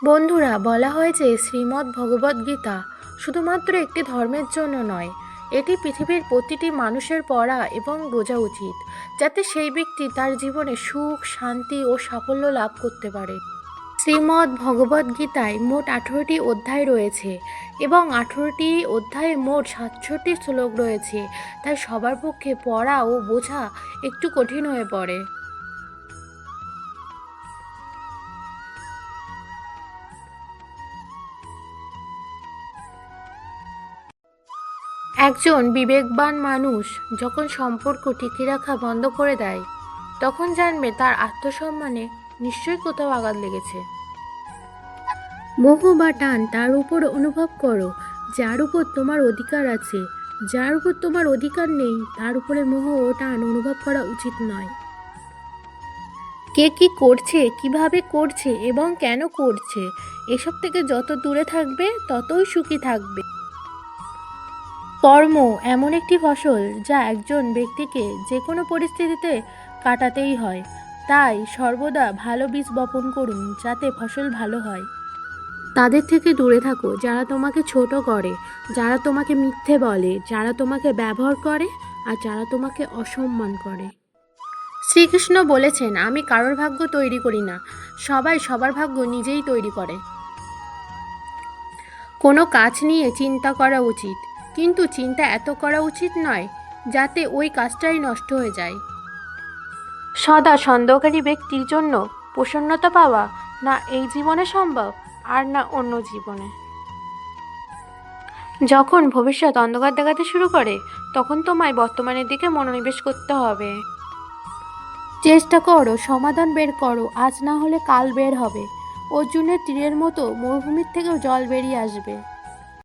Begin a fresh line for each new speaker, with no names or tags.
বন্ধুরা, বলা হয় যে শ্রীমদ্ ভগবদ্গীতা শুধুমাত্র একটি ধর্মের জন্য নয়, এটি পৃথিবীর প্রতিটি মানুষের পড়া এবং বোঝা উচিত, যাতে সেই ব্যক্তি তার জীবনে সুখ, শান্তি ও সাফল্য লাভ করতে পারে। শ্রীমদ্ ভগবদ্গীতায় মোট 18টি অধ্যায় রয়েছে এবং 18টি অধ্যায়ে মোট 67টি শ্লোক রয়েছে, তাই সবার পক্ষে পড়া ও বোঝা একটু কঠিন হয়ে পড়ে। একজন বিবেকবান মানুষ যখন সম্পর্ক টিকিয়ে রাখা বন্ধ করে দেয়, তখন জানবে তার আত্মসম্মানে নিশ্চয়ই কোথাও আঘাত লেগেছে। মোহ বা টান তার উপর অনুভব করো যার উপর তোমার অধিকার আছে। যার উপর তোমার অধিকার নেই তার উপরে মোহ ও টান অনুভব করা উচিত নয়। কে কি করছে, কিভাবে করছে এবং কেন করছে, এসব থেকে যত দূরে থাকবে ততই সুখী থাকবে। কর্ম এমন একটি ফসল যা একজন ব্যক্তিকে যে কোনো পরিস্থিতিতে কাটাতেই হয়। তাই সর্বদা ভালো বীজ বপন করুন যাতে ফসল ভালো হয়। তাদের থেকে দূরে থাকো যারা তোমাকে ছোট করে, যারা তোমাকে মিথ্যে বলে, যারা তোমাকে ব্যবহার করে আর যারা তোমাকে অসম্মান করে। শ্রীকৃষ্ণ বলেছেন, আমি কারোর ভাগ্য তৈরি করি না, সবাই সবার ভাগ্য নিজেই তৈরি করে। কোনো কাজ নিয়ে চিন্তা করা উচিত, কিন্তু চিন্তা এত করা উচিত নয় যাতে ওই কাজটাই নষ্ট হয়ে যায়। সদা সন্দেহকারী ব্যক্তির জন্য প্রসন্নতা পাওয়া না এই জীবনে সম্ভব আর না অন্য জীবনে। যখন ভবিষ্যৎ অন্ধকার দেখাতে শুরু করে, তখন তোমায় বর্তমানের দিকে মনোনিবেশ করতে হবে। চেষ্টা করো, সমাধান বের করো, আজ না হলে কাল বের হবে। অর্জুনের তীরের মতো মরুভূমির থেকেও জল বেরিয়ে আসবে।